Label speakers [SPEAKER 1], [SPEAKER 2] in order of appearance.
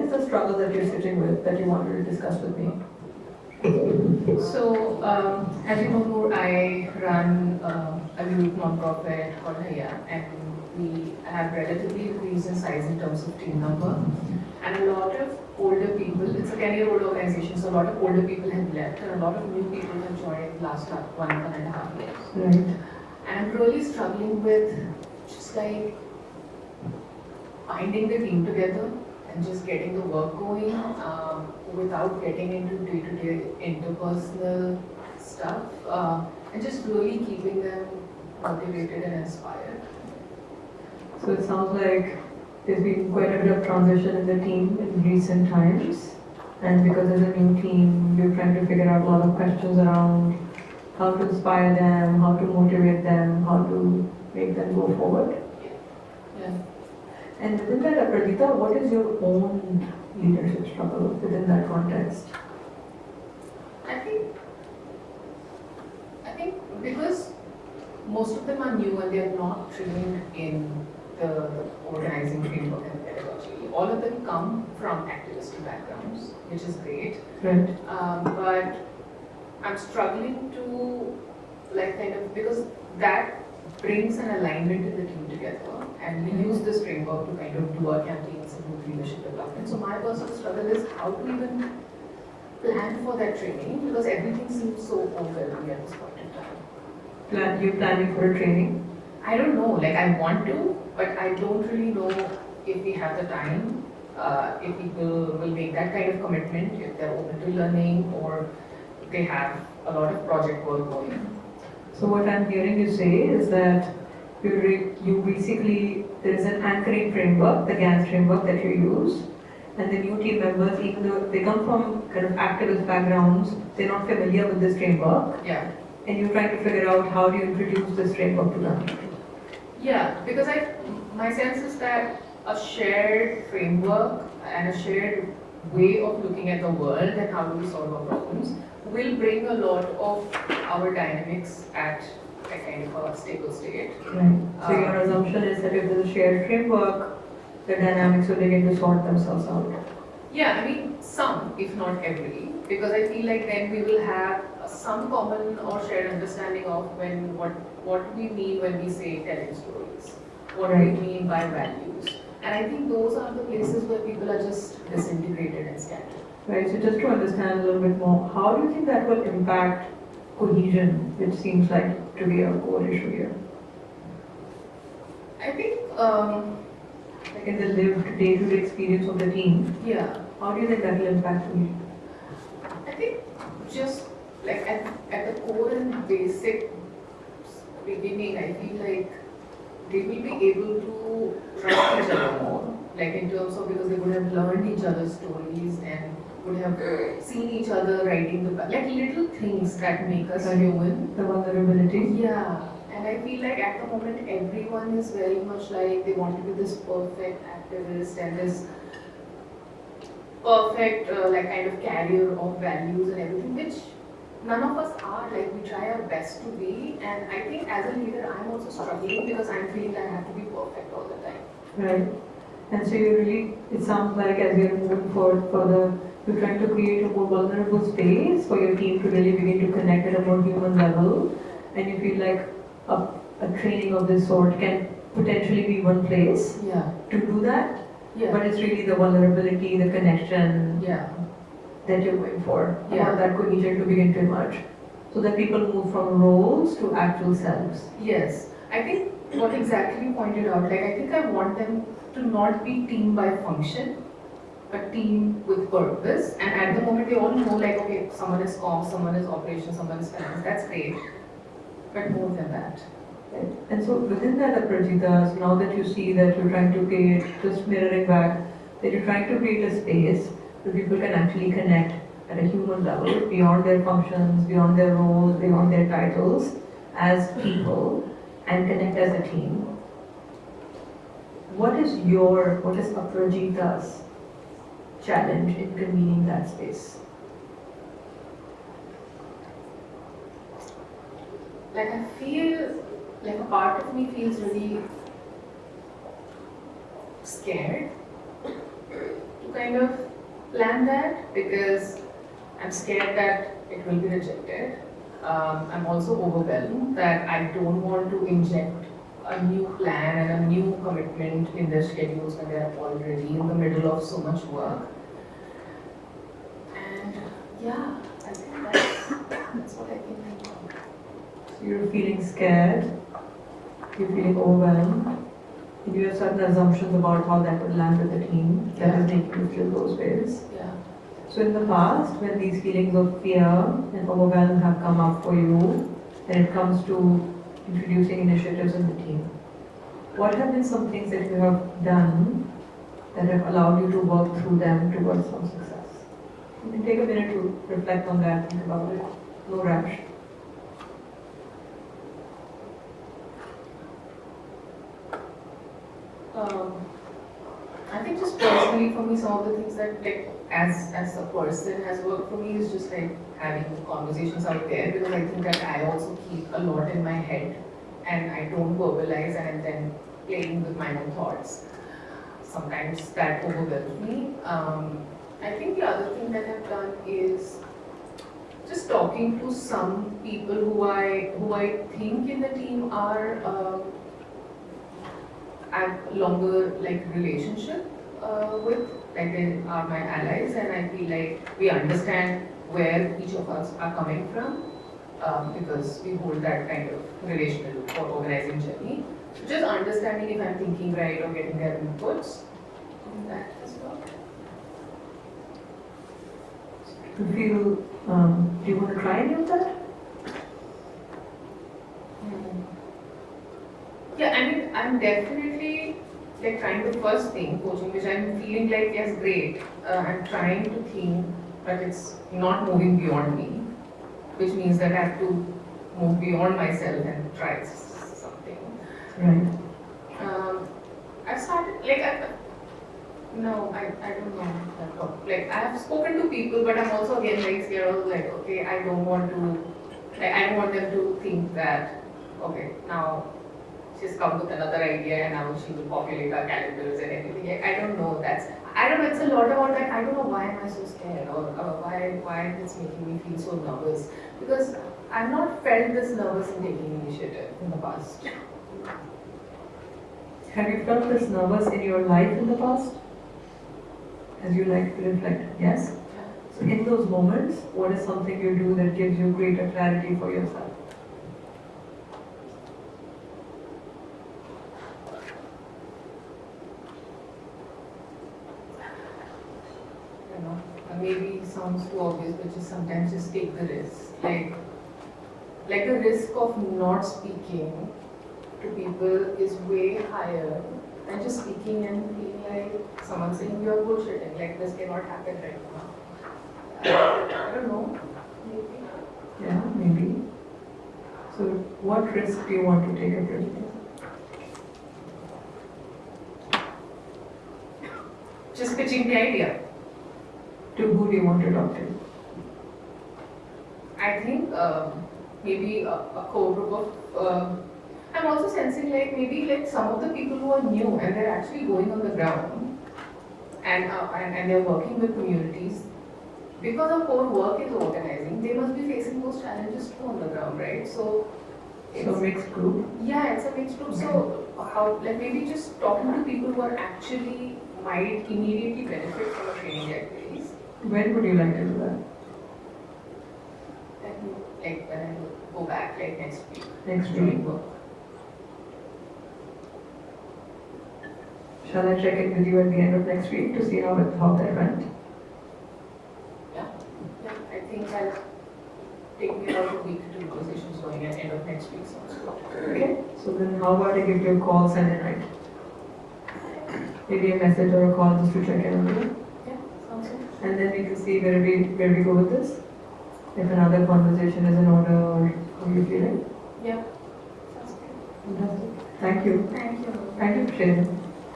[SPEAKER 1] is the struggle that you're sitting with that you wanted to discuss with me?
[SPEAKER 2] So, as you know, Noor, I run a youth non-profit called Haya, and we have relatively increased in size in terms of team number. And a lot of older people, it's a 10-year-old organization, so a lot of older people have left, and a lot of new people have joined last 1.5 years.
[SPEAKER 1] Right.
[SPEAKER 2] And I'm really struggling with just like finding the team together and just getting the work going without getting into day-to-day interpersonal stuff and just really keeping them motivated and inspired.
[SPEAKER 1] So it sounds like there's been quite a bit of transition in the team in recent times, and because as a new team, you're trying to figure out a lot of questions around how to inspire them, how to motivate them, how to make them go forward.
[SPEAKER 2] Yeah.
[SPEAKER 1] And within that, Pradita, what is your own leadership struggle within that context?
[SPEAKER 2] I think because most of them are new and they are not trained in the organizing framework and pedagogy. All of them come from activist backgrounds, which is great.
[SPEAKER 1] Right.
[SPEAKER 2] But I'm struggling to because that brings an alignment in the team together, and we use this framework to kind of do our campaigns and do leadership development. So my personal struggle is how to even plan for that training, because everything seems so overwhelming at this point in time.
[SPEAKER 1] You're planning for a training?
[SPEAKER 2] I don't know, I want to, but I don't really know if we have the time, if people will make that kind of commitment, if they're open to learning, or they have a lot of project work going.
[SPEAKER 1] So what I'm hearing you say is that you basically, there is an anchoring framework, the GANS framework that you use, and the new team members, even though they come from kind of activist backgrounds, they're not familiar with this framework.
[SPEAKER 2] Yeah.
[SPEAKER 1] And you're trying to figure out how do you introduce this framework to them.
[SPEAKER 2] Yeah, because my sense is that a shared framework and a shared way of looking at the world and how do we solve our problems will bring a lot of our dynamics at a kind of a stable state.
[SPEAKER 1] Right. So your assumption is that if there's a shared framework, the dynamics will begin to sort themselves out.
[SPEAKER 2] Yeah, I mean some, if not every, because I feel like then we will have some common or shared understanding of what we mean when we say telling stories, what we mean by values. And I think those are the places where people are just disintegrated and scattered.
[SPEAKER 1] Right, so just to understand a little bit more, how do you think that will impact cohesion, which seems like to be a core issue here?
[SPEAKER 2] I think,
[SPEAKER 1] Like in the lived day-to-day experience of the team,
[SPEAKER 2] yeah,
[SPEAKER 1] how do you think that will impact cohesion?
[SPEAKER 2] I think just at the core and basic beginning, I feel like they will be able to trust each other more, in terms of, because they would have learned each other's stories and would have seen each other writing little things that make us human.
[SPEAKER 1] The vulnerability.
[SPEAKER 2] Yeah, and I feel like at the moment everyone is very much like they want to be this perfect activist and this perfect kind of carrier of values and everything, which none of us are. We try our best to be, and I think as a leader I'm also struggling because I'm feeling I have to be perfect all the time.
[SPEAKER 1] Right. And so you really, it sounds like as you're moving forward further, you're trying to create a more vulnerable space for your team to really begin to connect at a more human level, and you feel like a training of this sort can potentially be one place to do that.
[SPEAKER 2] Yeah.
[SPEAKER 1] But it's really the vulnerability, the connection that you're going for. You want that cohesion to begin to emerge. So that people move from roles to actual selves.
[SPEAKER 2] Yes. I think what exactly you pointed out, I think I want them to not be team by function, but team with purpose. And at the moment they all know okay, someone is comms, someone is operations, someone is finance, that's great. But more than that.
[SPEAKER 1] Right. And so within that, Aparajita, so now that you see that you're trying to create, just mirroring back, that you're trying to create a space where people can actually connect at a human level, beyond their functions, beyond their roles, beyond their titles, as people, and connect as a team. What is Aparajita's challenge in convening that space?
[SPEAKER 2] I feel a part of me feels really scared to kind of plan that because I'm scared that it will be rejected. I'm also overwhelmed that I don't want to inject a new plan and a new commitment in their schedules when they're already in the middle of so much work. And yeah, I think that's what I can think of.
[SPEAKER 1] So you're feeling scared, you're feeling overwhelmed, and you have certain assumptions about how that would land with the team that is making you feel those ways.
[SPEAKER 2] Yeah.
[SPEAKER 1] So in the past, when these feelings of fear and overwhelm have come up for you, when it comes to introducing initiatives in the team, what have been some things that you have done that have allowed you to work through them towards some success? You can take a minute to reflect on that, think about it. No rush.
[SPEAKER 2] I think just personally for me, some of the things that like as a person has worked for me is just like having conversations out there because I think that I also keep a lot in my head and I don't verbalize and then playing with my own thoughts. Sometimes that overwhelms me. I think the other thing that I've done is just talking to some people who I think in the team are have longer like relationship with, like they are my allies, and I feel like we understand where each of us are coming from because we hold that kind of relational or organizing journey. So just understanding if I'm thinking right or getting their inputs, doing that as well.
[SPEAKER 1] You feel, do you want to try any of that?
[SPEAKER 2] Yeah, I mean, I'm definitely like trying the first thing, coaching, which I'm feeling like, yes, great. I'm trying to think, but it's not moving beyond me, which means that I have to move beyond myself and try something.
[SPEAKER 1] Right.
[SPEAKER 2] I've started, like, no, I don't know. Like, I've spoken to people, but I'm also again very scared of like, okay, I don't want them to think that, okay, now she's come with another idea and now she will populate our calendars and everything. I don't know. It's a lot about that. I don't know why am I so scared or why it's making me feel so nervous. Because I've not felt this nervous in taking initiative in the past.
[SPEAKER 1] Have you felt this nervous in your life in the past? As you like to reflect, yes? So in those moments, what is something you do that gives you greater clarity for yourself?
[SPEAKER 2] You know, maybe it sounds too obvious, but just sometimes just take the risk. Like the risk of not speaking to people is way higher than just speaking and feeling like someone saying you're bullshitting, like this cannot happen right now. I don't know, maybe.
[SPEAKER 1] Yeah, maybe. So what risk do you want to take up with you?
[SPEAKER 2] Just pitching the idea.
[SPEAKER 1] To who do you want to talk to?
[SPEAKER 2] I think maybe a core group of. I'm also sensing like maybe like some of the people who are new and they're actually going on the ground and they're working with communities. Because our core work is organizing, they must be facing those challenges too on the ground, right? So
[SPEAKER 1] mixed group?
[SPEAKER 2] Yeah, it's a mixed group. So how like maybe just talking to people who are actually might immediately benefit from a training like this.
[SPEAKER 1] When would you like to do that?
[SPEAKER 2] Like when I go back like next week.
[SPEAKER 1] Next week.
[SPEAKER 2] Doing work.
[SPEAKER 1] Shall I check in with you at the end of next week to see how that went?
[SPEAKER 2] Yeah, I think I'll take me about a week to do conversations going at end of next week sounds good.
[SPEAKER 1] Okay. So then how about I give you a call Sunday night? Maybe a message or a call just to check in on you.
[SPEAKER 2] Yeah, sounds good.
[SPEAKER 1] And then we can see where we go with this. If another conversation is in order or how you feeling.
[SPEAKER 2] Yeah, sounds good.
[SPEAKER 1] Fantastic. Thank you.
[SPEAKER 2] Thank you.
[SPEAKER 1] Thank you for sharing.